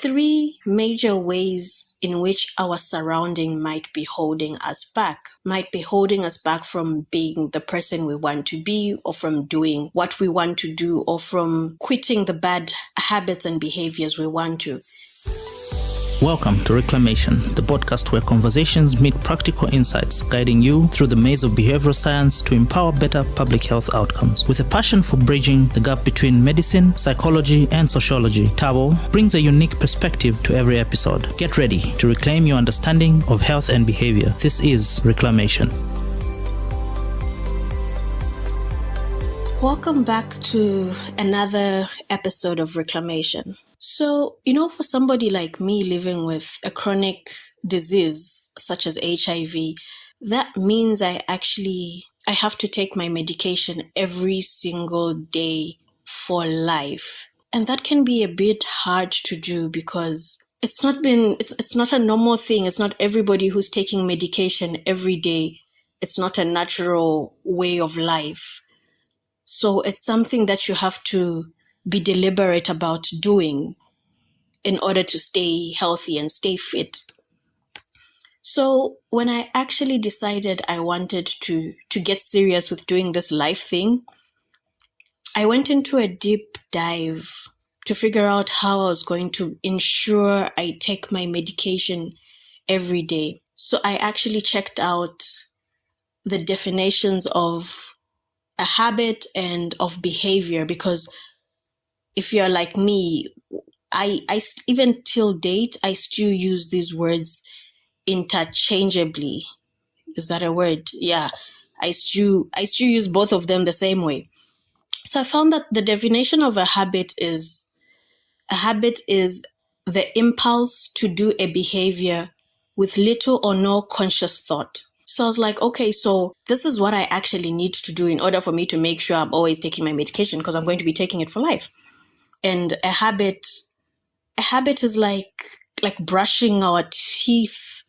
three major ways in which our surrounding might be holding us back from being the person we want to be, or from doing what we want to do, or from quitting the bad habits and behaviors we want to. Welcome to Reclamation, the podcast where conversations meet practical insights, guiding you through the maze of behavioral science to empower better public health outcomes. With a passion for bridging the gap between medicine, psychology, and sociology, Tabo brings a unique perspective to every episode. Get ready to reclaim your understanding of health and behavior. This is Reclamation. Welcome back to another episode of Reclamation. So, for somebody like me living with a chronic disease such as HIV, that means I have to take my medication every single day for life. And that can be a bit hard to do because it's not a normal thing. It's not everybody who's taking medication every day. It's not a natural way of life. So it's something that you have to be deliberate about doing in order to stay healthy and stay fit. So when I actually decided I wanted to get serious with doing this life thing, I went into a deep dive to figure out how I was going to ensure I take my medication every day. So I actually checked out the definitions of a habit and of behavior, because if you're like me, I even till date, I still use these words interchangeably. Is that a word? Yeah, I still use both of them the same way. So I found that the definition of a habit is the impulse to do a behavior with little or no conscious thought. So I was like, okay, so this is what I actually need to do in order for me to make sure I'm always taking my medication, because I'm going to be taking it for life. And a habit is like brushing our teeth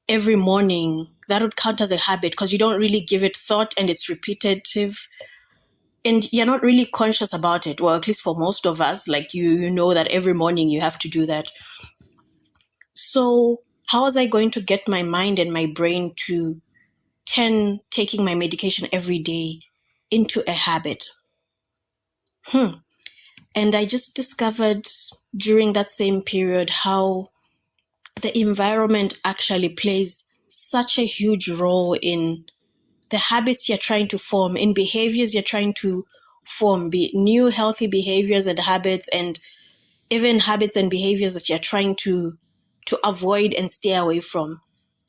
every morning. That would count as a habit because you don't really give it thought and it's repetitive. And you're not really conscious about it. Well, at least for most of us, like you know that every morning you have to do that. So how was I going to get my mind and my brain to turn taking my medication every day into a habit? And I just discovered during that same period how the environment actually plays such a huge role in the habits you're trying to form, in behaviors you're trying to form, be it new healthy behaviors and habits, and even habits and behaviors that you're trying to avoid and stay away from.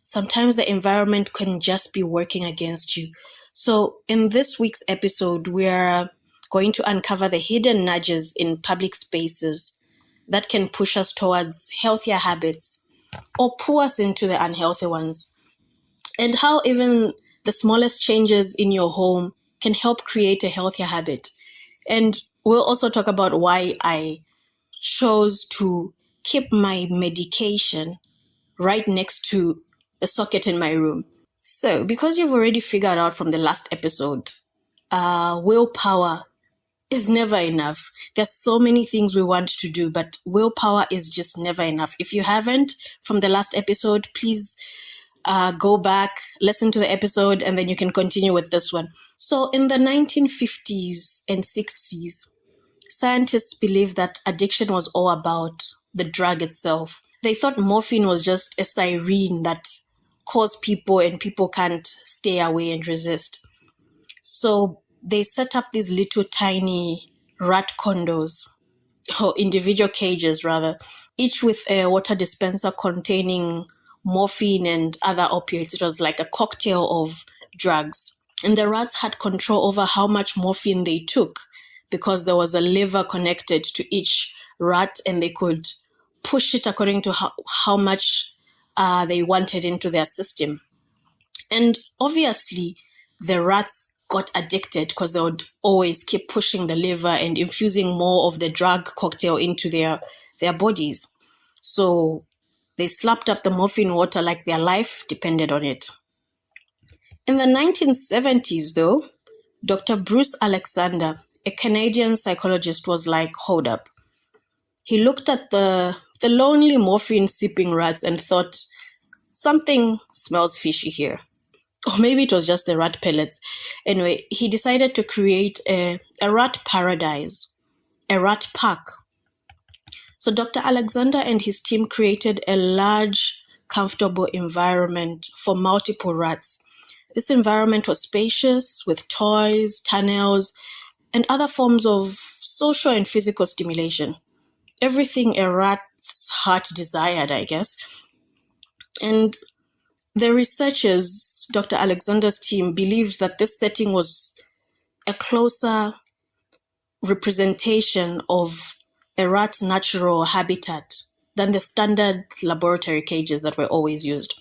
Sometimes the environment can just be working against you. So in this week's episode, we're going to uncover the hidden nudges in public spaces that can push us towards healthier habits or pull us into the unhealthy ones, and how even the smallest changes in your home can help create a healthier habit. And we'll also talk about why I chose to keep my medication right next to the socket in my room. So because you've already figured out from the last episode, willpower is never enough. There's so many things we want to do, but willpower is just never enough. If you haven't from the last episode, please go back, listen to the episode, and then you can continue with this one. So in the 1950s and 60s, scientists believed that addiction was all about the drug itself. They thought morphine was just a siren that caused people and people can't stay away and resist. So they set up these little tiny rat condos, or individual cages rather, each with a water dispenser containing morphine and other opioids. It was like a cocktail of drugs. And the rats had control over how much morphine they took because there was a lever connected to each rat and they could push it according to how much they wanted into their system. And obviously, the rats got addicted because they would always keep pushing the lever and infusing more of the drug cocktail into their bodies. So they slapped up the morphine water like their life depended on it. In the 1970s, though, Dr. Bruce Alexander, a Canadian psychologist, was like, hold up. He looked at the the lonely morphine-sipping rats and thought, something smells fishy here. Or maybe it was just the rat pellets. Anyway, he decided to create a rat paradise, a rat park. So Dr. Alexander and his team created a large, comfortable environment for multiple rats. This environment was spacious with toys, tunnels, and other forms of social and physical stimulation. Everything a rat's heart desired, I guess. And the researchers, Dr. Alexander's team, believed that this setting was a closer representation of a rat's natural habitat than the standard laboratory cages that were always used.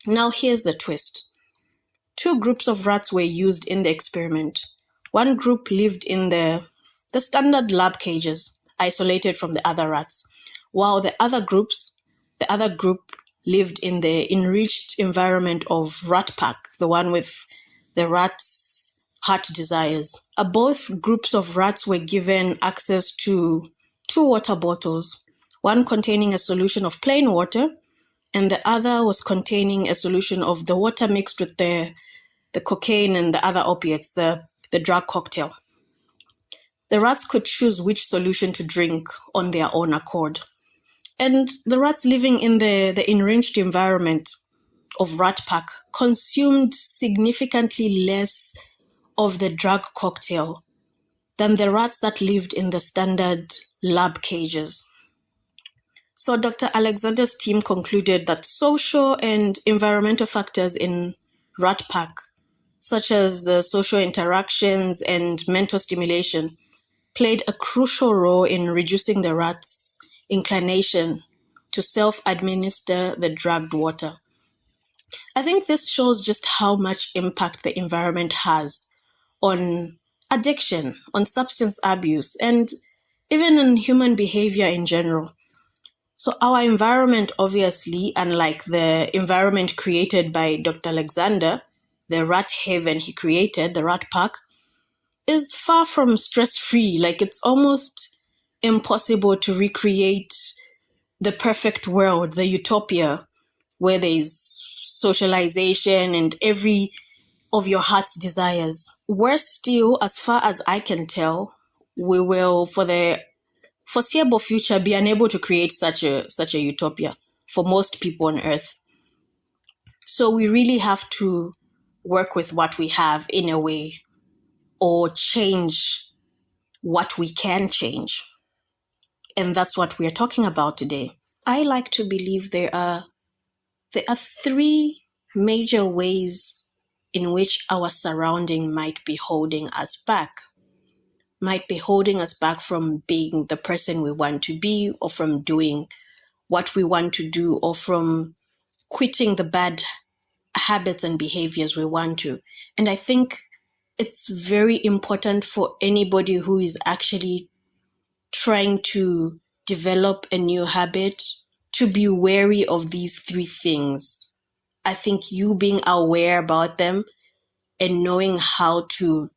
Now here's the twist. 2 groups of rats were used in the experiment. One group lived in the standard lab cages, isolated from the other rats, while the other group lived in the enriched environment of Rat Park, the one with the rats' heart desires. Both groups of rats were given access to 2 water bottles, one containing a solution of plain water, and the other was containing a solution of the water mixed with the cocaine and the other opiates, the drug cocktail. The rats could choose which solution to drink on their own accord. And the rats living in the enriched environment of Rat Park consumed significantly less of the drug cocktail than the rats that lived in the standard lab cages. So Dr. Alexander's team concluded that social and environmental factors in Rat Park, such as the social interactions and mental stimulation, played a crucial role in reducing the rats' inclination to self-administer the drugged water. I think this shows just how much impact the environment has on addiction, on substance abuse, and even on human behavior in general. So our environment, obviously, unlike the environment created by Dr. Alexander, the rat haven he created, the rat park, is far from stress-free. Like, it's almost impossible to recreate the perfect world, the utopia, where there's socialization and every of your heart's desires. Worse still, as far as I can tell, we will, for the foreseeable future, be unable to create such a utopia for most people on Earth. So we really have to work with what we have in a way, or change what we can change. And that's what we're talking about today. I like to believe there are 3 major ways in which our surrounding might be holding us back. Might be holding us back from being the person we want to be, or from doing what we want to do, or from quitting the bad habits and behaviors we want to. And I think it's very important for anybody who is actually trying to develop a new habit to be wary of these 3 things. I think you being aware about them and knowing how to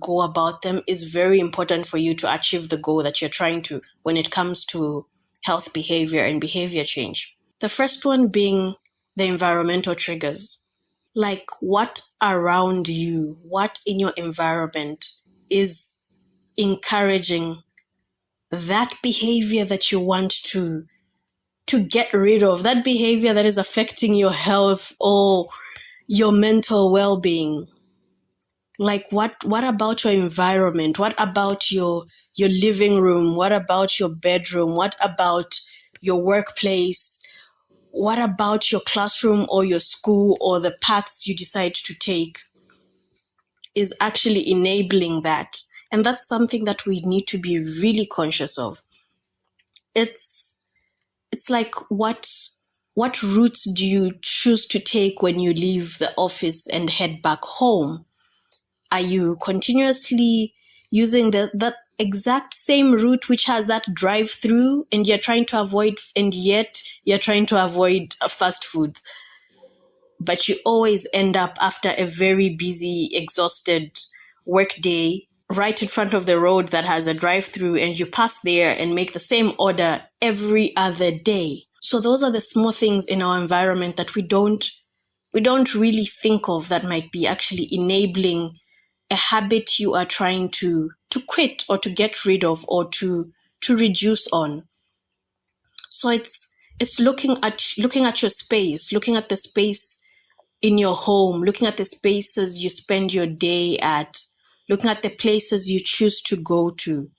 go about them is very important for you to achieve the goal that you're trying to when it comes to health behavior and behavior change. The first one being the environmental triggers. Like, what around you, what in your environment is encouraging that behavior that you want to get rid of, that behavior that is affecting your health or your mental well-being. Like, what about your environment? What about your living room? What about your bedroom? What about your workplace? What about your classroom or your school, or the paths you decide to take is actually enabling that? And that's something that we need to be really conscious of. It's like, what routes do you choose to take when you leave the office and head back home? Are you continuously using that exact same route which has that drive-through, and yet you're trying to avoid fast food, but you always end up after a very busy, exhausted work day right in front of the road that has a drive-through, and you pass there and make the same order every other day. So those are the small things in our environment that we don't really think of that might be actually enabling a habit you are trying to quit or to get rid of or to reduce on. So it's looking at your space, looking at the space in your home, looking at the spaces you spend your day at, looking at the places you choose to go to.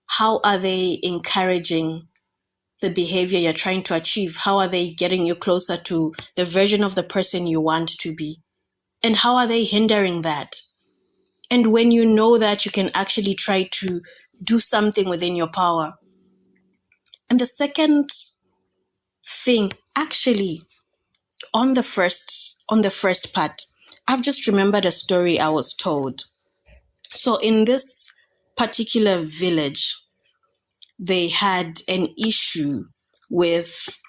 How are they encouraging the behavior you're trying to achieve? How are they getting you closer to the version of the person you want to be? And how are they hindering that? And when you know that, you can actually try to do something within your power. And the second thing, actually, on the first part, I've just remembered a story I was told. So in this particular village, they had an issue with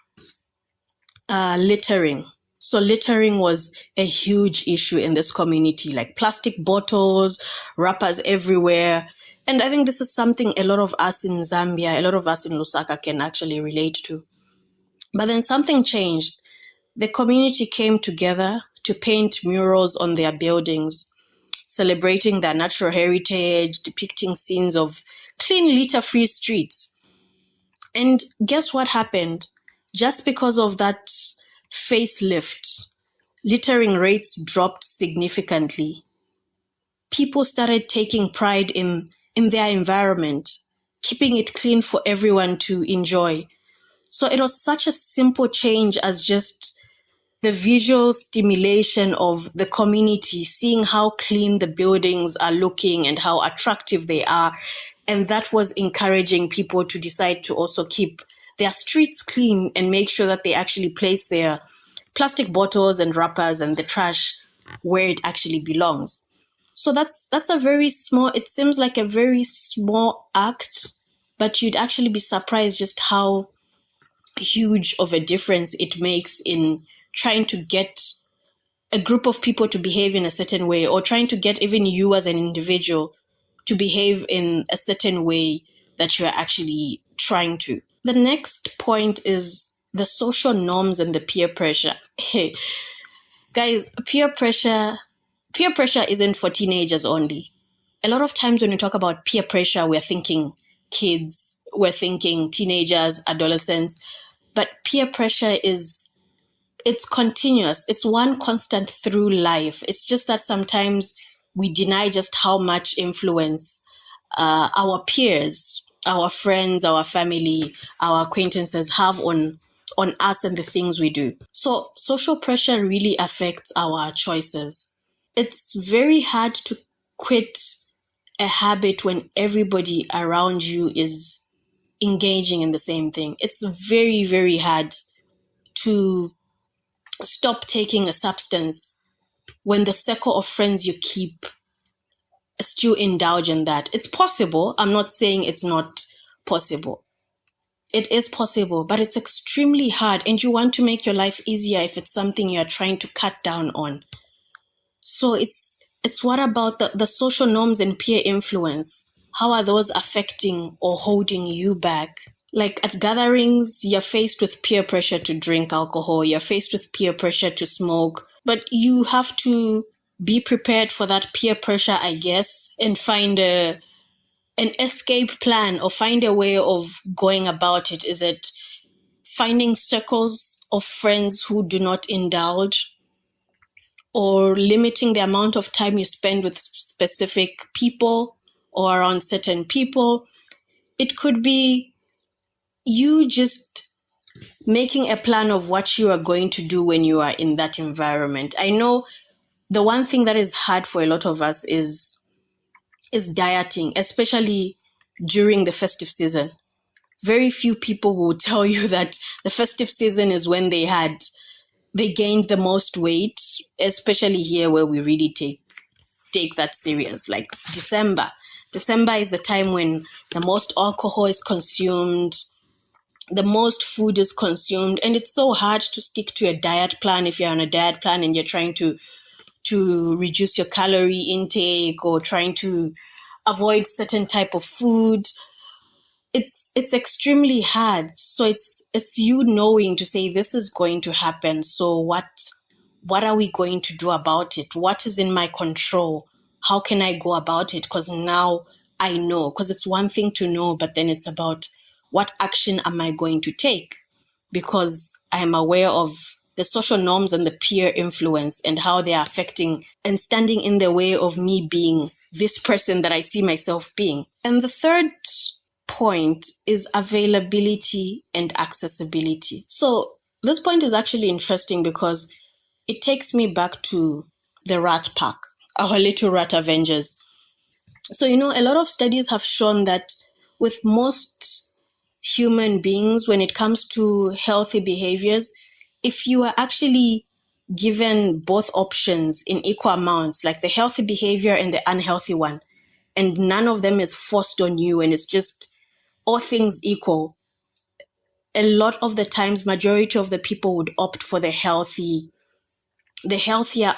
littering. So littering was a huge issue in this community, like plastic bottles, wrappers everywhere. And I think this is something a lot of us in Zambia, a lot of us in Lusaka can actually relate to. But then something changed. The community came together to paint murals on their buildings, celebrating their natural heritage, depicting scenes of clean, litter-free streets. And guess what happened? Just because of that facelift, littering rates dropped significantly. People started taking pride in their environment, keeping it clean for everyone to enjoy. So it was such a simple change as just the visual stimulation of the community, seeing how clean the buildings are looking and how attractive they are. And that was encouraging people to decide to also keep their streets clean and make sure that they actually place their plastic bottles and wrappers and the trash where it actually belongs. So that's a very small, it seems like a very small act, but you'd actually be surprised just how huge of a difference it makes in trying to get a group of people to behave in a certain way, or trying to get even you as an individual to behave in a certain way that you're actually trying to. The next point is the social norms and the peer pressure. Hey, guys, peer pressure isn't for teenagers only. A lot of times when we talk about peer pressure, we're thinking kids, we're thinking teenagers, adolescents, but peer pressure it's continuous. It's one constant through life. It's just that sometimes we deny just how much influence our peers, our friends, our family, our acquaintances have on us and the things we do. So social pressure really affects our choices. It's very hard to quit a habit when everybody around you is engaging in the same thing. It's very, very hard to stop taking a substance when the circle of friends you keep still indulge in that. It's possible. I'm not saying it's not possible. It is possible, but it's extremely hard, and you want to make your life easier if it's something you're trying to cut down on. So it's what about the social norms and peer influence? How are those affecting or holding you back? Like at gatherings, you're faced with peer pressure to drink alcohol, you're faced with peer pressure to smoke, but you have to be prepared for that peer pressure, I guess, and find an escape plan or find a way of going about it. Is it finding circles of friends who do not indulge, or limiting the amount of time you spend with specific people or around certain people? It could be you just making a plan of what you are going to do when you are in that environment. I know the one thing that is hard for a lot of us is dieting, especially during the festive season. Very few people will tell you that the festive season is when they gained the most weight, especially here where we really take that serious. Like December. December is the time when the most alcohol is consumed, the most food is consumed, and it's so hard to stick to a diet plan if you're on a diet plan and you're trying to reduce your calorie intake, or trying to avoid certain type of food. It's extremely hard. So it's you knowing to say this is going to happen. So what are we going to do about it? What is in my control? How can I go about it? Because now I know, because it's one thing to know, but then it's about what action am I going to take? Because I'm aware of the social norms and the peer influence and how they are affecting and standing in the way of me being this person that I see myself being. And the third point is availability and accessibility. So this point is actually interesting because it takes me back to the rat pack, our little rat avengers. So, a lot of studies have shown that with most human beings, when it comes to healthy behaviors, if you are actually given both options in equal amounts, like the healthy behavior and the unhealthy one, and none of them is forced on you and it's just all things equal, a lot of the times, majority of the people would opt for the healthier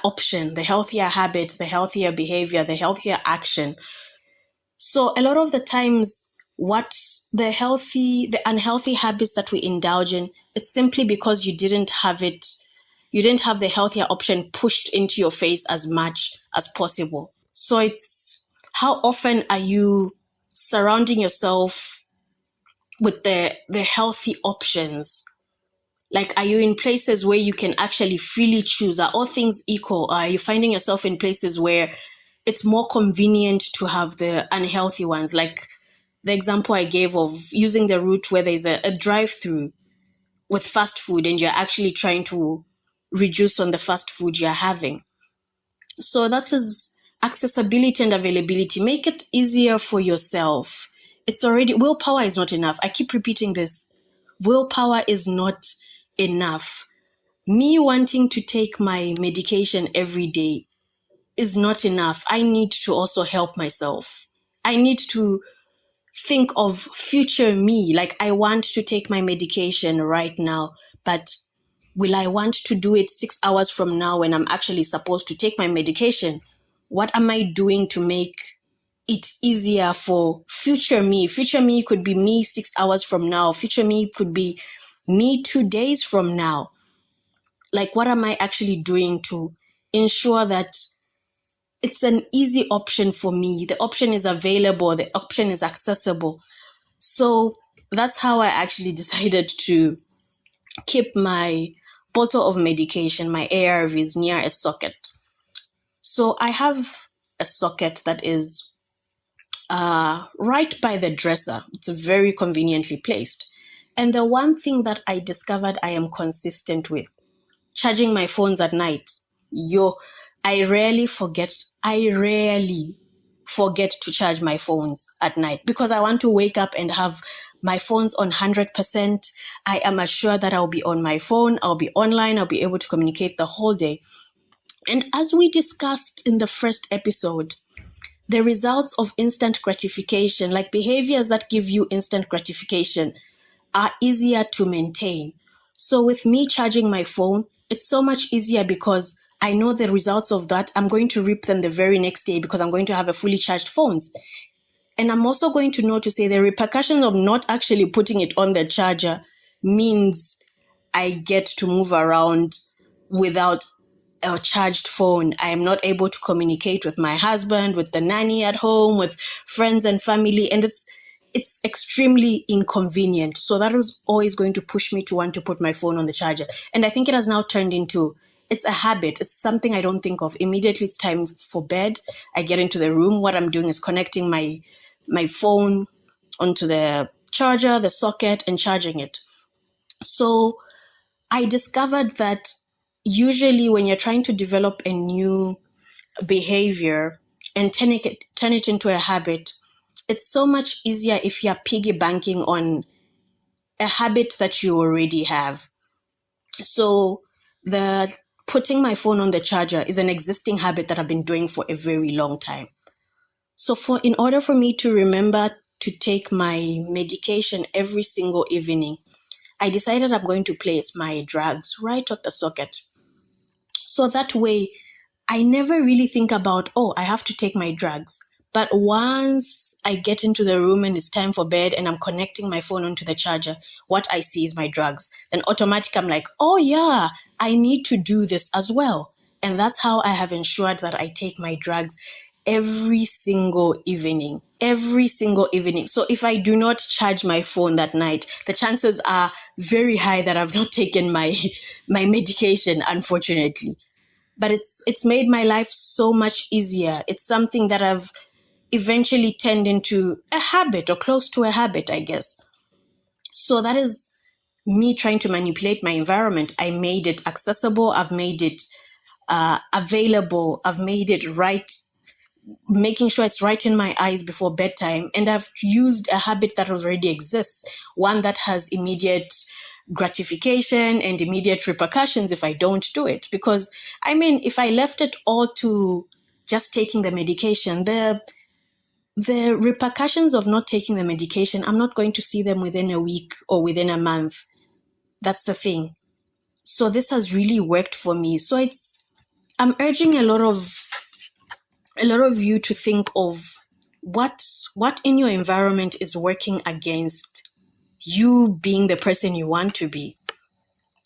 option, the healthier habit, the healthier behavior, the healthier action. So a lot of the times, the unhealthy habits that we indulge in, it's simply because you didn't have the healthier option pushed into your face as much as possible. So it's how often are you surrounding yourself with the healthy options? Like, are you in places where you can actually freely choose? Are all things equal? Or are you finding yourself in places where it's more convenient to have the unhealthy ones? Like the example I gave of using the route where there's a drive-through with fast food and you're actually trying to reduce on the fast food you're having. So that is accessibility and availability. Make it easier for yourself. Willpower is not enough. I keep repeating this. Willpower is not enough. Me wanting to take my medication every day is not enough. I need to also help myself. I need to think of future me. Like, I want to take my medication right now, but will I want to do it 6 hours from now when I'm actually supposed to take my medication? What am I doing to make it easier for future me? Future me could be me 6 hours from now. Future me could be me 2 days from now. Like, what am I actually doing to ensure that it's an easy option for me? The option is available. The option is accessible. So that's how I actually decided to keep my bottle of medication, my ARVs, near a socket. So I have a socket that is right by the dresser. It's very conveniently placed. And the one thing that I discovered I am consistent with, charging my phones at night. I rarely forget to charge my phones at night because I want to wake up and have my phone's on 100%. I am assured that I'll be on my phone, I'll be online, I'll be able to communicate the whole day. And as we discussed in the first episode, the results of instant gratification, like behaviors that give you instant gratification, are easier to maintain. So with me charging my phone, it's so much easier because I know the results of that. I'm going to reap them the very next day because I'm going to have a fully charged phone. And I'm also going to know to say the repercussions of not actually putting it on the charger means I get to move around without a charged phone. I am not able to communicate with my husband, with the nanny at home, with friends and family. And it's extremely inconvenient. So that was always going to push me to want to put my phone on the charger. And I think it has now turned into, it's a habit. It's something I don't think of. Immediately it's time for bed, I get into the room. What I'm doing is connecting my phone onto the charger, the socket, and charging it. So I discovered that usually when you're trying to develop a new behavior and turn it into a habit, it's so much easier if you're piggy banking on a habit that you already have. So the putting my phone on the charger is an existing habit that I've been doing for a very long time. So in order for me to remember to take my medication every single evening, I decided I'm going to place my drugs right at the socket. So that way, I never really think about, I have to take my drugs. But once I get into the room and it's time for bed and I'm connecting my phone onto the charger, what I see is my drugs. Then automatically I'm like, oh yeah, I need to do this as well. And that's how I have ensured that I take my drugs every single evening. Every single evening. So if I do not charge my phone that night, the chances are very high that I've not taken my medication, unfortunately. But it's made my life so much easier. It's something that I've eventually turned into a habit, or close to a habit, I guess. So that is me trying to manipulate my environment. I made it accessible. I've made it available. I've made it right, making sure it's right in my eyes before bedtime. And I've used a habit that already exists, one that has immediate gratification and immediate repercussions if I don't do it. Because, I mean, if I left it all to just taking the medication, the repercussions of not taking the medication, I'm not going to see them within a week or within a month. That's the thing. So this has really worked for me. So I'm urging a lot of you to think of what in your environment is working against you being the person you want to be,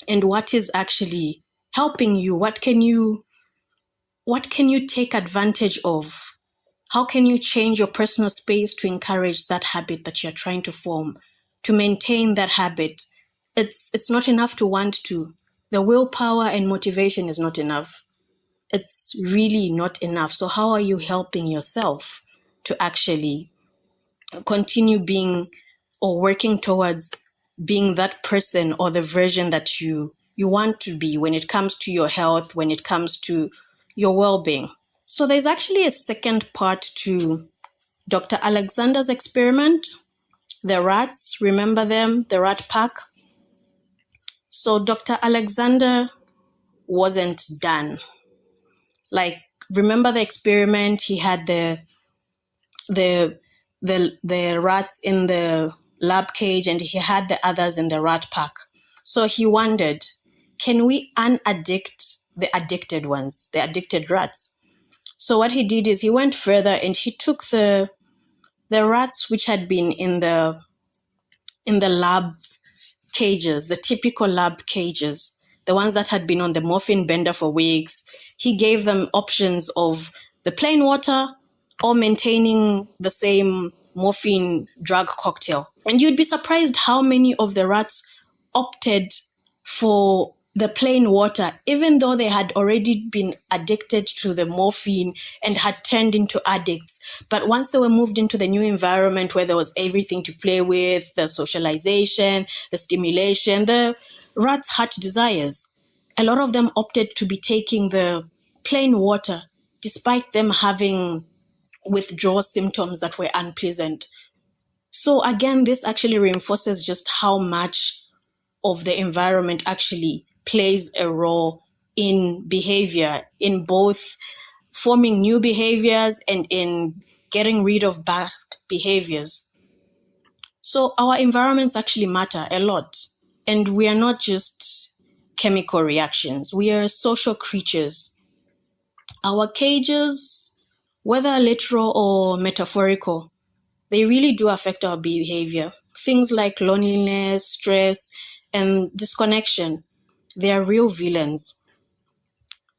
and what is actually helping you. What can you take advantage of? How can you change your personal space to encourage that habit that you're trying to form, to maintain that habit? It's not enough to want to. The willpower and motivation is not enough. It's really not enough. So how are you helping yourself to actually continue being or working towards being that person or the version that you want to be when it comes to your health, when it comes to your well-being? So there's actually a second part to Dr. Alexander's experiment. The rats, remember them, the rat pack? So Dr. Alexander wasn't done. Like, remember the experiment? He had the rats in the lab cage and he had the others in the rat pack. So he wondered, can we unaddict the addicted ones, the addicted rats? So what he did is he went further and he took the rats which had been in the lab cages, the typical lab cages, the ones that had been on the morphine bender for weeks. He gave them options of the plain water or maintaining the same morphine drug cocktail. And you'd be surprised how many of the rats opted for the plain water, even though they had already been addicted to the morphine and had turned into addicts. But once they were moved into the new environment where there was everything to play with, the socialization, the stimulation, the rats' heart desires, a lot of them opted to be taking the plain water, despite them having withdrawal symptoms that were unpleasant. So again, this actually reinforces just how much of the environment actually plays a role in behavior, in both forming new behaviors and in getting rid of bad behaviors. So our environments actually matter a lot. And we are not just chemical reactions. We are social creatures. Our cages, whether literal or metaphorical, they really do affect our behavior. Things like loneliness, stress, and disconnection, they are real villains.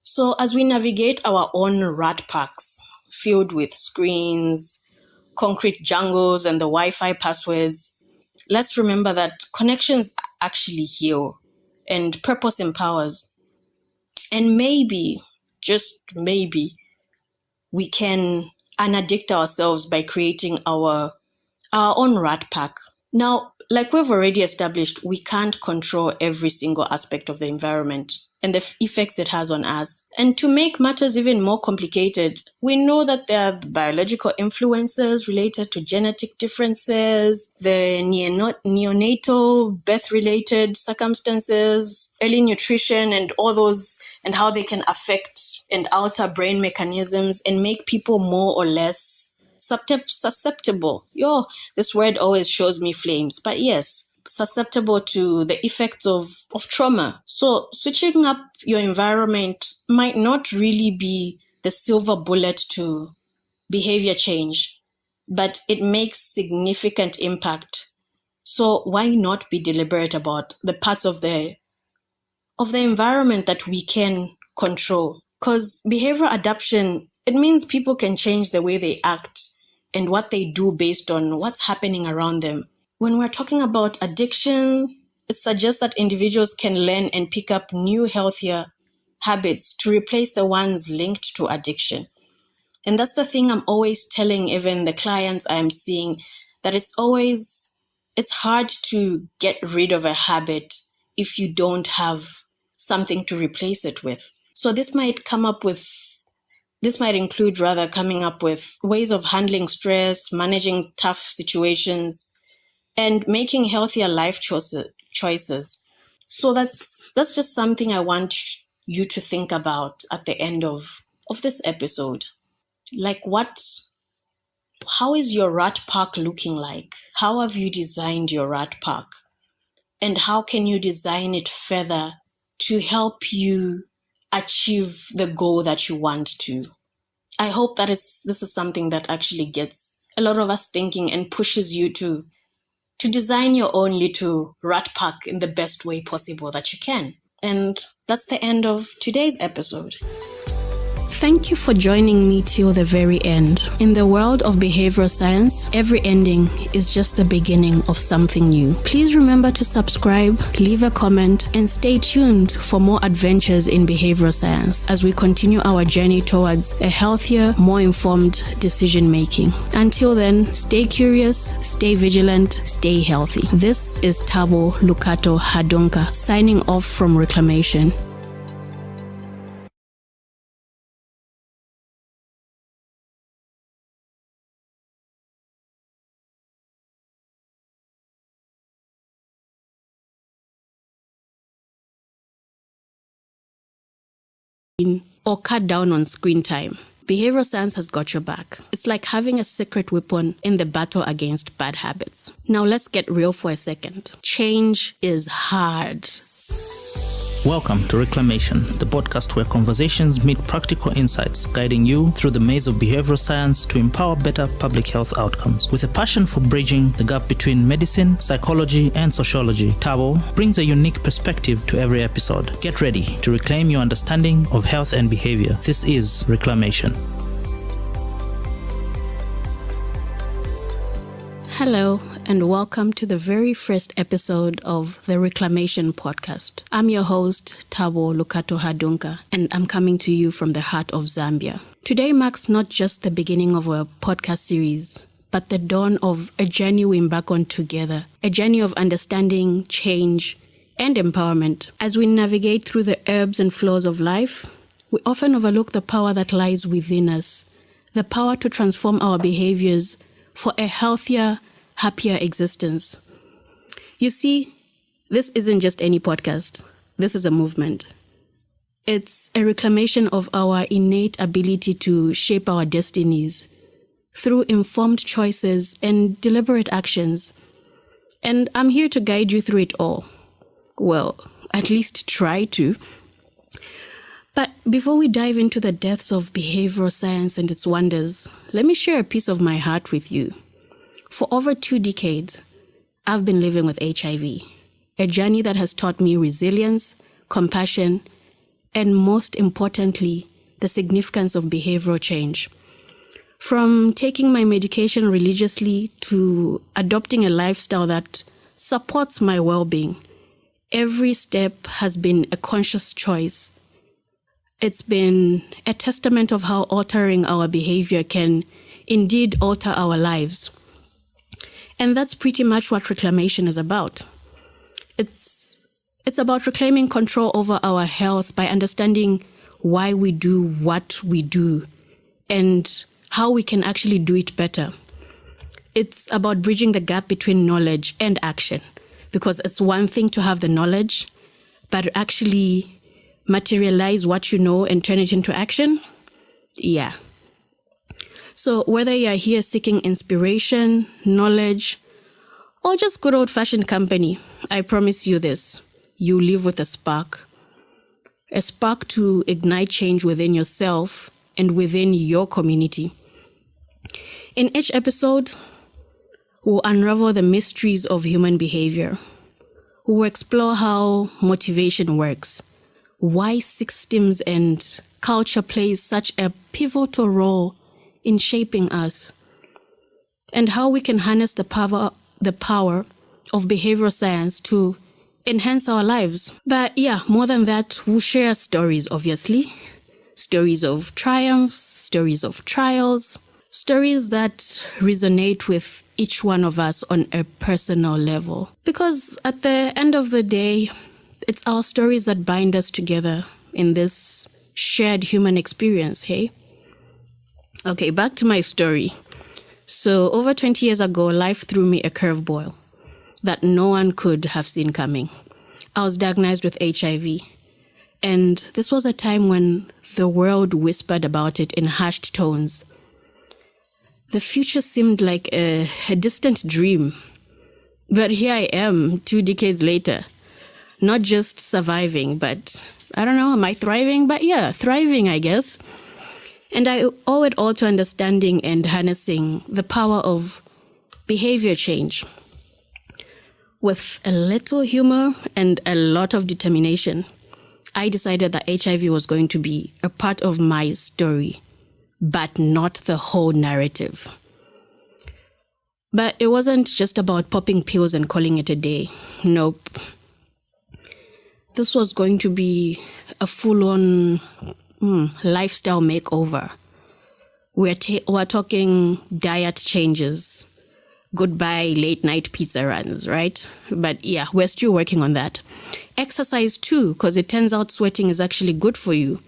So as we navigate our own rat packs filled with screens, concrete jungles, and the Wi-Fi passwords, let's remember that connections actually heal and purpose empowers. And maybe, just maybe, we can unaddict ourselves by creating our own rat pack. Now, like we've already established, we can't control every single aspect of the environment and the effects it has on us. And to make matters even more complicated, we know that there are biological influences related to genetic differences, the neonatal birth-related circumstances, early nutrition, and all those, and how they can affect and alter brain mechanisms and make people more or less susceptible. This word always shows me flames, but yes, susceptible to the effects of trauma. So switching up your environment might not really be the silver bullet to behavior change, but it makes significant impact. So why not be deliberate about the parts of the environment that we can control? Because behavioral adaptation, it means people can change the way they act and what they do based on what's happening around them. When we're talking about addiction, it suggests that individuals can learn and pick up new, healthier habits to replace the ones linked to addiction. And that's the thing I'm always telling even the clients I'm seeing, that it's hard to get rid of a habit if you don't have something to replace it with. So this might include coming up with ways of handling stress, managing tough situations, and making healthier life choices. So that's just something I want you to think about at the end of this episode. Like how is your rat park looking like? How have you designed your rat park? And how can you design it further to help you achieve the goal that you want to? I hope this is something that actually gets a lot of us thinking and pushes you to design your own little rat park in the best way possible that you can. And that's the end of today's episode. Thank you for joining me till the very end. In the world of behavioral science, every ending is just the beginning of something new. Please remember to subscribe, leave a comment, and stay tuned for more adventures in behavioral science as we continue our journey towards a healthier, more informed decision making. Until then, stay curious, stay vigilant, stay healthy. This is Tabo Lukato Hadunka signing off from Reclamation. Or cut down on screen time. Behavioral science has got your back. It's like having a secret weapon in the battle against bad habits. Now let's get real for a second. Change is hard. Welcome to Reclamation, the podcast where conversations meet practical insights, guiding you through the maze of behavioral science to empower better public health outcomes. With a passion for bridging the gap between medicine, psychology, and sociology, Tabo brings a unique perspective to every episode. Get ready to reclaim your understanding of health and behavior. This is Reclamation. Hello, and welcome to the very first episode of the Reclamation podcast. I'm your host, Tabo Lukato Hadunka, and I'm coming to you from the heart of Zambia. Today marks not just the beginning of a podcast series, but the dawn of a journey we embark on together, a journey of understanding, change, and empowerment. As we navigate through the ebbs and flows of life, we often overlook the power that lies within us, the power to transform our behaviors for a healthier, happier existence. You see, this isn't just any podcast. This is a movement. It's a reclamation of our innate ability to shape our destinies through informed choices and deliberate actions. And I'm here to guide you through it all. Well, at least try to. But before we dive into the depths of behavioral science and its wonders, let me share a piece of my heart with you. For over 2 decades, I've been living with HIV, a journey that has taught me resilience, compassion, and most importantly, the significance of behavioral change. From taking my medication religiously to adopting a lifestyle that supports my well-being, every step has been a conscious choice. It's been a testament of how altering our behavior can indeed alter our lives. And that's pretty much what reclamation is about. It's about reclaiming control over our health by understanding why we do what we do and how we can actually do it better. It's about bridging the gap between knowledge and action, because it's one thing to have the knowledge, but to actually materialize what you know and turn it into action, yeah. So whether you're here seeking inspiration, knowledge, or just good old-fashioned company, I promise you this: you live with a spark to ignite change within yourself and within your community. In each episode, we'll unravel the mysteries of human behavior. We'll explore how motivation works, why systems and culture plays such a pivotal role in shaping us, and how we can harness the power of behavioral science to enhance our lives. But yeah, more than that, we'll share stories, obviously. Stories of triumphs, stories of trials, stories that resonate with each one of us on a personal level. Because at the end of the day, it's our stories that bind us together in this shared human experience, hey? Okay, back to my story. So over 20 years ago, life threw me a curveball that no one could have seen coming. I was diagnosed with HIV. And this was a time when the world whispered about it in hushed tones. The future seemed like a distant dream. But here I am, 2 decades later. Not just surviving, but I don't know, am I thriving? But yeah, thriving, I guess. And I owe it all to understanding and harnessing the power of behavior change. With a little humor and a lot of determination, I decided that HIV was going to be a part of my story, but not the whole narrative. But it wasn't just about popping pills and calling it a day. Nope. This was going to be a full-on lifestyle makeover. We're talking diet changes, goodbye late-night pizza runs, right? But yeah, we're still working on that. Exercise too, because it turns out sweating is actually good for you.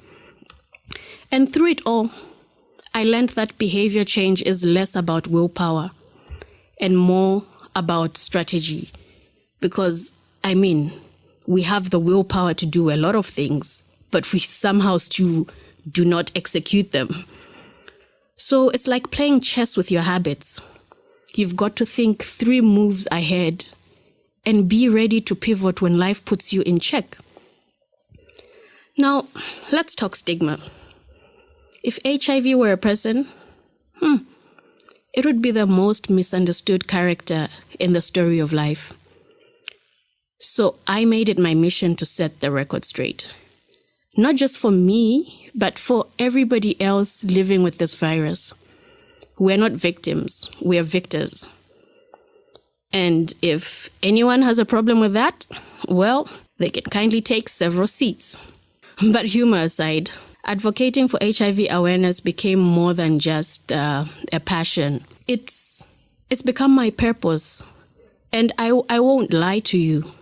And through it all, I learned that behavior change is less about willpower and more about strategy. Because, we have the willpower to do a lot of things, but we somehow still do not execute them. So it's like playing chess with your habits. You've got to think 3 moves ahead and be ready to pivot when life puts you in check. Now, let's talk stigma. If HIV were a person, it would be the most misunderstood character in the story of life. So I made it my mission to set the record straight. Not just for me, but for everybody else living with this virus. We're not victims, we're victors. And if anyone has a problem with that, well, they can kindly take several seats. But humor aside, advocating for HIV awareness became more than just a passion. It's become my purpose. And I won't lie to you.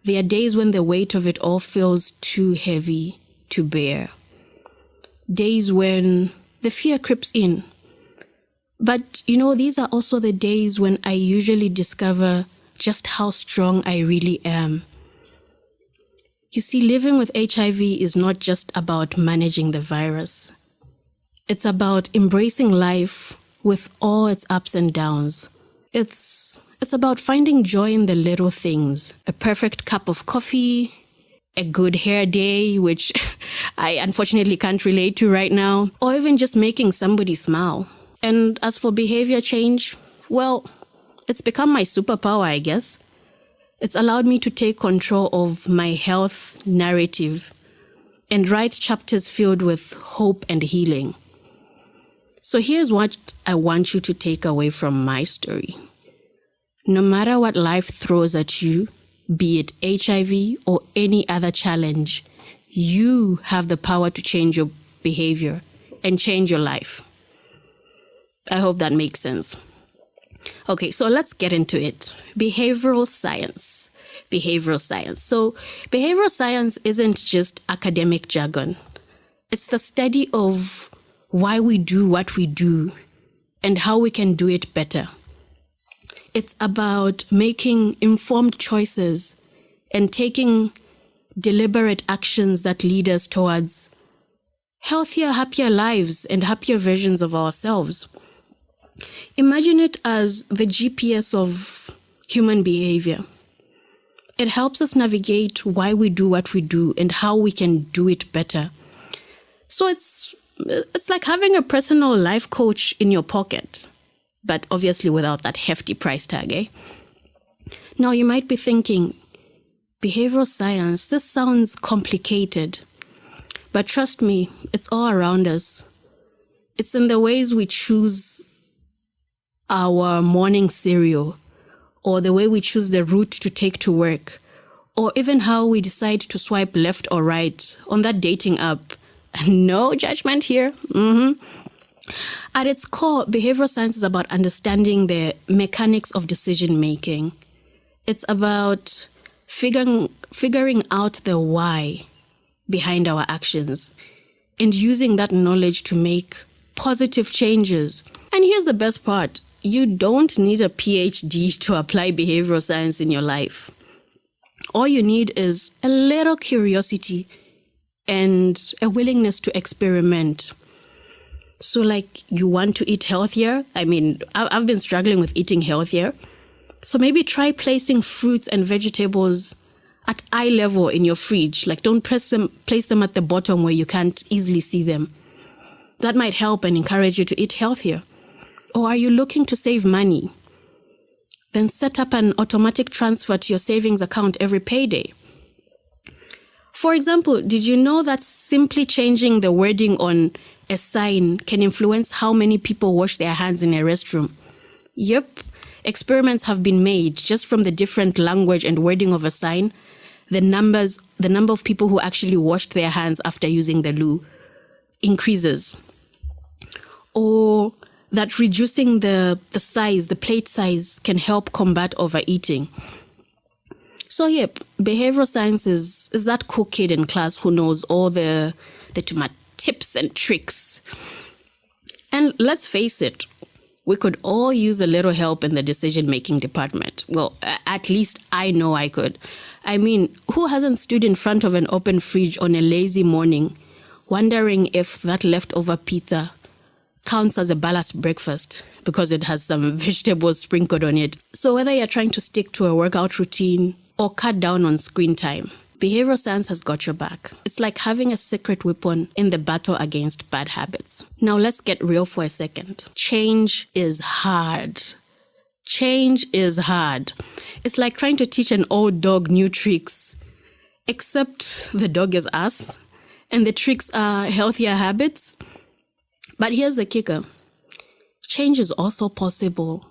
There are days when the weight of it all feels too heavy to bear. Days when the fear creeps in. But, these are also the days when I usually discover just how strong I really am. You see, living with HIV is not just about managing the virus. It's about embracing life with all its ups and downs. It's about finding joy in the little things. A perfect cup of coffee, a good hair day, which I unfortunately can't relate to right now, or even just making somebody smile. And as for behavior change, well, it's become my superpower, I guess. It's allowed me to take control of my health narrative and write chapters filled with hope and healing. So here's what I want you to take away from my story. No matter what life throws at you, be it HIV or any other challenge, you have the power to change your behavior and change your life. I hope that makes sense. Okay, so let's get into it. Behavioral science. So behavioral science isn't just academic jargon. It's the study of why we do what we do and how we can do it better. It's about making informed choices and taking deliberate actions that lead us towards healthier, happier lives and happier versions of ourselves. Imagine it as the GPS of human behavior. It helps us navigate why we do what we do and how we can do it better. So it's like having a personal life coach in your pocket. but obviously without that hefty price tag, eh? Now you might be thinking, behavioral science, this sounds complicated. But trust me, it's all around us. It's in the ways we choose our morning cereal, or the way we choose the route to take to work, or even how we decide to swipe left or right on that dating app. No judgment here. At its core, behavioral science is about understanding the mechanics of decision making. It's about figuring out the why behind our actions and using that knowledge to make positive changes. And here's the best part. You don't need a PhD to apply behavioral science in your life. All you need is a little curiosity and a willingness to experiment. So like, you want to eat healthier? I mean, I've been struggling with eating healthier. So maybe try placing fruits and vegetables at eye level in your fridge. Like, don't place them at the bottom where you can't easily see them. That might help and encourage you to eat healthier. Or are you looking to save money? Then set up an automatic transfer to your savings account every payday. For example, did you know that simply changing the wording on a sign can influence how many people wash their hands in a restroom? Yep, experiments have been made just from the different language and wording of a sign. The number of people who actually washed their hands after using the loo increases. Or that reducing the plate size can help combat overeating. So yep, behavioral science is that cool kid in class who knows all the tips and tricks. And let's face it, we could all use a little help in the decision-making department. Well, at least I know I could. I mean, who hasn't stood in front of an open fridge on a lazy morning, wondering if that leftover pizza counts as a balanced breakfast because it has some vegetables sprinkled on it? So whether you're trying to stick to a workout routine or cut down on screen time, behavioral science has got your back. It's like having a secret weapon in the battle against bad habits. Now let's get real for a second. Change is hard. Change is hard. It's like trying to teach an old dog new tricks, except the dog is us and the tricks are healthier habits. But here's the kicker. Change is also possible,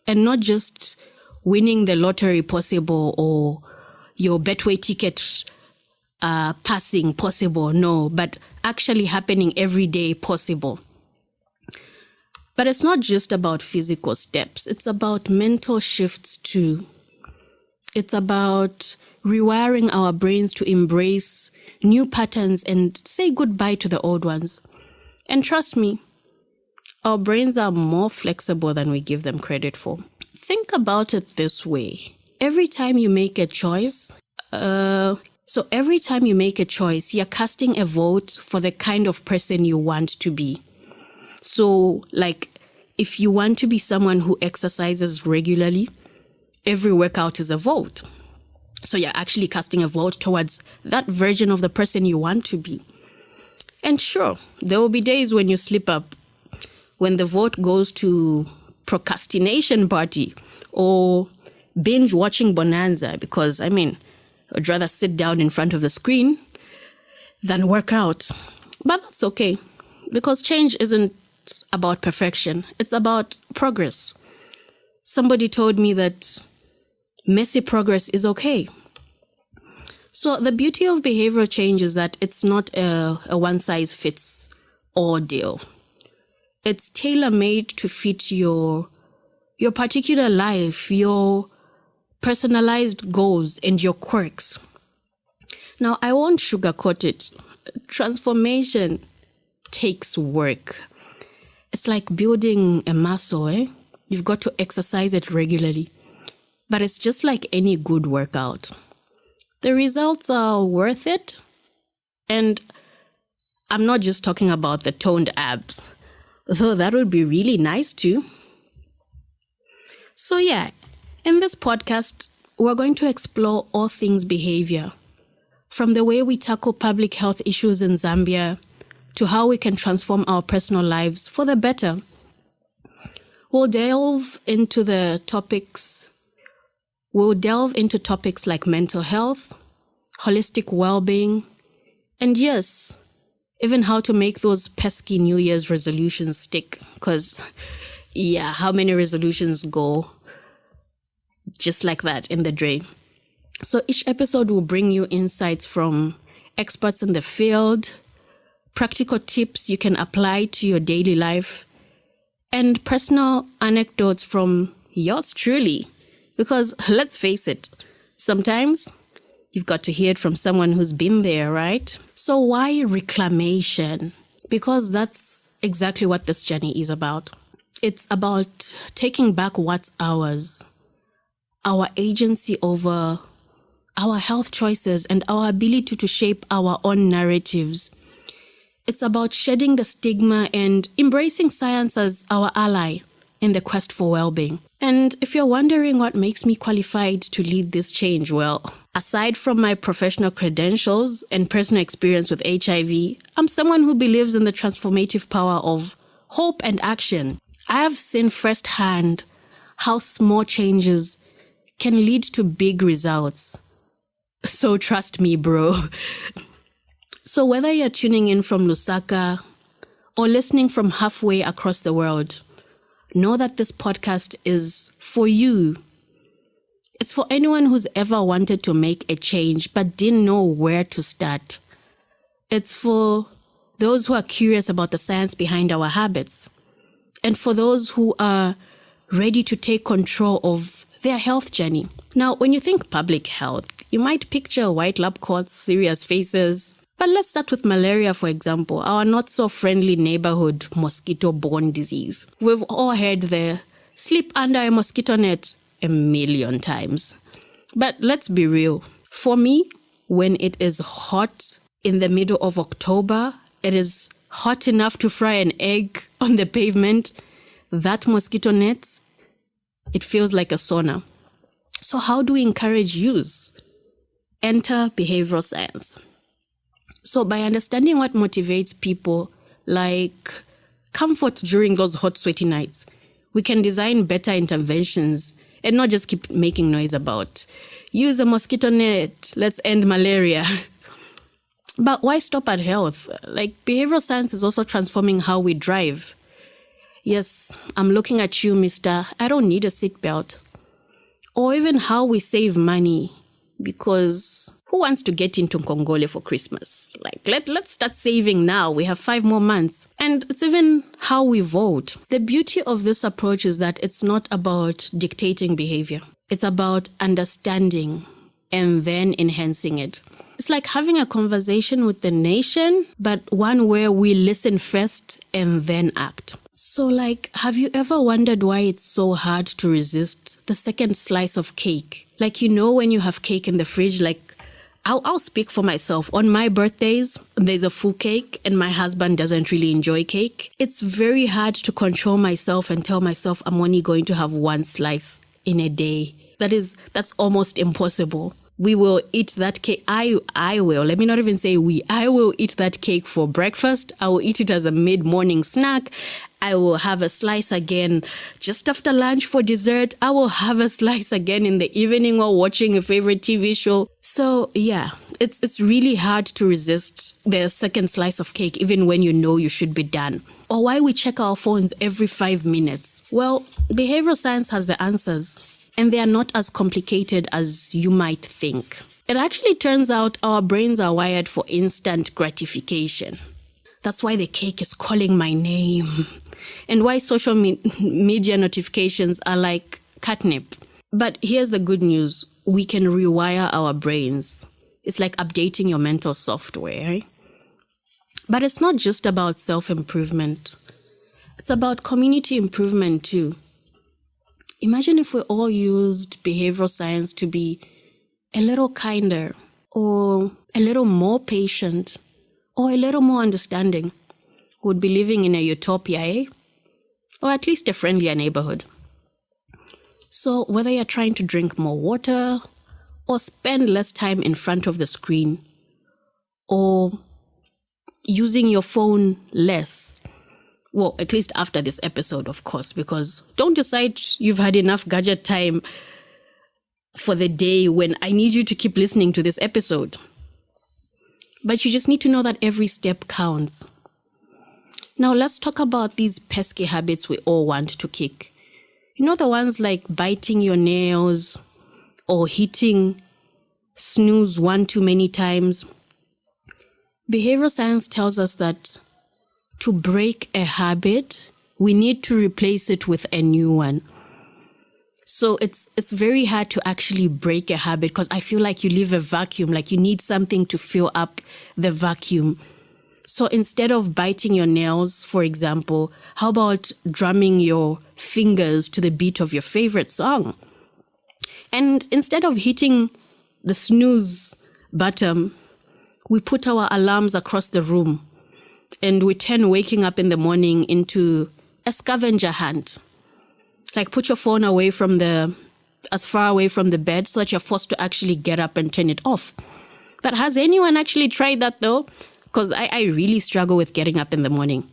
and not just winning the lottery possible or your Betway ticket passing possible. No, but actually happening every day possible. But it's not just about physical steps. It's about mental shifts too. It's about rewiring our brains to embrace new patterns and say goodbye to the old ones. And trust me, our brains are more flexible than we give them credit for. Think about it this way. Every time you make a choice, you're casting a vote for the kind of person you want to be. So, like, if you want to be someone who exercises regularly, every workout is a vote. So you're actually casting a vote towards that version of the person you want to be. And sure, there will be days when you slip up, when the vote goes to procrastination party or binge watching bonanza, because, I mean, I'd rather sit down in front of the screen than work out. But that's okay, because change isn't about perfection. It's about progress. Somebody told me that messy progress is okay. So the beauty of behavioral change is that it's not a one-size-fits-all deal. It's tailor-made to fit your particular life, your personalized goals, and your quirks. Now, I won't sugarcoat it. Transformation takes work. It's like building a muscle, eh? You've got to exercise it regularly. But it's just like any good workout. The results are worth it. And I'm not just talking about the toned abs, though that would be really nice too. So yeah, in this podcast, we're going to explore all things behavior, from the way we tackle public health issues in Zambia to how we can transform our personal lives for the better. We'll delve into topics like mental health, holistic well-being, and yes, even how to make those pesky New Year's resolutions stick. Because, yeah, how many resolutions go just like that in the drain? So each episode will bring you insights from experts in the field, practical tips you can apply to your daily life, and personal anecdotes from yours truly. Because let's face it, sometimes you've got to hear it from someone who's been there, right? So why reclamation? Because that's exactly what this journey is about. It's about taking back what's ours, our agency over our health choices and our ability to shape our own narratives. It's about shedding the stigma and embracing science as our ally in the quest for well-being. And if you're wondering what makes me qualified to lead this change, well, aside from my professional credentials and personal experience with HIV, I'm someone who believes in the transformative power of hope and action. I have seen firsthand how small changes can lead to big results. So trust me, bro. So whether you're tuning in from Lusaka or listening from halfway across the world, know that this podcast is for you. It's for anyone who's ever wanted to make a change but didn't know where to start. It's for those who are curious about the science behind our habits, and for those who are ready to take control of their health journey. Now, when you think public health, you might picture white lab coats, serious faces. But let's start with malaria, for example, our not-so-friendly neighborhood mosquito-borne disease. We've all heard the sleep under a mosquito net a million times. But let's be real. For me, when it is hot in the middle of October, it is hot enough to fry an egg on the pavement. That mosquito net, it feels like a sauna. So how do we encourage use? Enter behavioral science. So by understanding what motivates people, like comfort during those hot, sweaty nights, we can design better interventions and not just keep making noise about use a mosquito net, let's end malaria. But why stop at health? Like, behavioral science is also transforming how we drive. Yes, I'm looking at you, mister. I don't need a seatbelt. Or even how we save money, because who wants to get into Nkongole for Christmas? Like, let's start saving now. We have 5 more months. And it's even how we vote. The beauty of this approach is that it's not about dictating behavior. It's about understanding and then enhancing it. It's like having a conversation with the nation, but one where we listen first and then act. So, like, have you ever wondered why it's so hard to resist the second slice of cake? Like, you know, when you have cake in the fridge, like, I'll speak for myself. On my birthdays, there's a full cake and my husband doesn't really enjoy cake. It's very hard to control myself and tell myself I'm only going to have 1 slice in a day. That's almost impossible. We will eat that cake. I will. Let me not even say we. I will eat that cake for breakfast. I will eat it as a mid-morning snack. I will have a slice again just after lunch for dessert. I will have a slice again in the evening while watching a favorite TV show. So yeah, it's really hard to resist the second slice of cake, even when you know you should be done. Or why we check our phones every 5 minutes. Well, behavioral science has the answers. And they are not as complicated as you might think. It actually turns out our brains are wired for instant gratification. That's why the cake is calling my name. And why social media notifications are like catnip. But here's the good news. We can rewire our brains. It's like updating your mental software. Right? But it's not just about self-improvement. It's about community improvement too. Imagine if we all used behavioral science to be a little kinder, or a little more patient, or a little more understanding. We'd be living in a utopia, eh? Or at least a friendlier neighborhood. So whether you're trying to drink more water, or spend less time in front of the screen, or using your phone less, Well, at least after this episode, of course, because don't decide you've had enough gadget time for the day when I need you to keep listening to this episode. But you just need to know that every step counts. Now, let's talk about these pesky habits we all want to kick. You know, the ones like biting your nails or hitting snooze one too many times. Behavioral science tells us that to break a habit, we need to replace it with a new one. So it's very hard to actually break a habit because I feel like you leave a vacuum, like you need something to fill up the vacuum. So instead of biting your nails, for example, how about drumming your fingers to the beat of your favorite song? And instead of hitting the snooze button, we put our alarms across the room and we turn waking up in the morning into a scavenger hunt. Like put your phone as far away from the bed so that you're forced to actually get up and turn it off. But has anyone actually tried that though? Because I really struggle with getting up in the morning.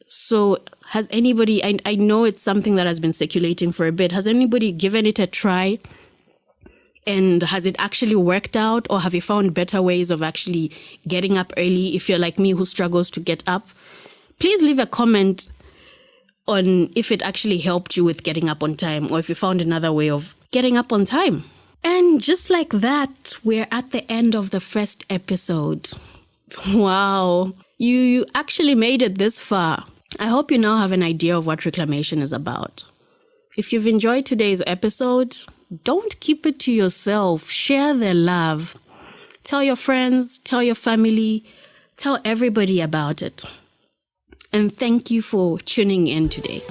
So has anybody, I know it's something that has been circulating for a bit. Has anybody given it a try? And has it actually worked out? Or have you found better ways of actually getting up early if you're like me who struggles to get up? Please leave a comment on if it actually helped you with getting up on time or if you found another way of getting up on time. And just like that, we're at the end of the first episode. Wow, you actually made it this far. I hope you now have an idea of what reclamation is about. If you've enjoyed today's episode, don't keep it to yourself. Share the love. Tell your friends, tell your family, tell everybody about it. And thank you for tuning in today.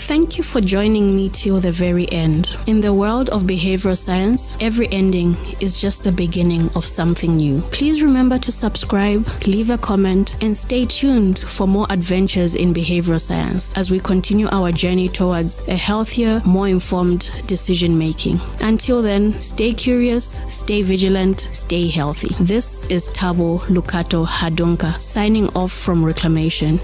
Thank you for joining me till the very end. In the world of behavioral science, every ending is just the beginning of something new. Please remember to subscribe, leave a comment, and stay tuned for more adventures in behavioral science as we continue our journey towards a healthier, more informed decision making. Until then, stay curious, stay vigilant, stay healthy. This is Tabo Lukato Hadunka signing off from Reclamation.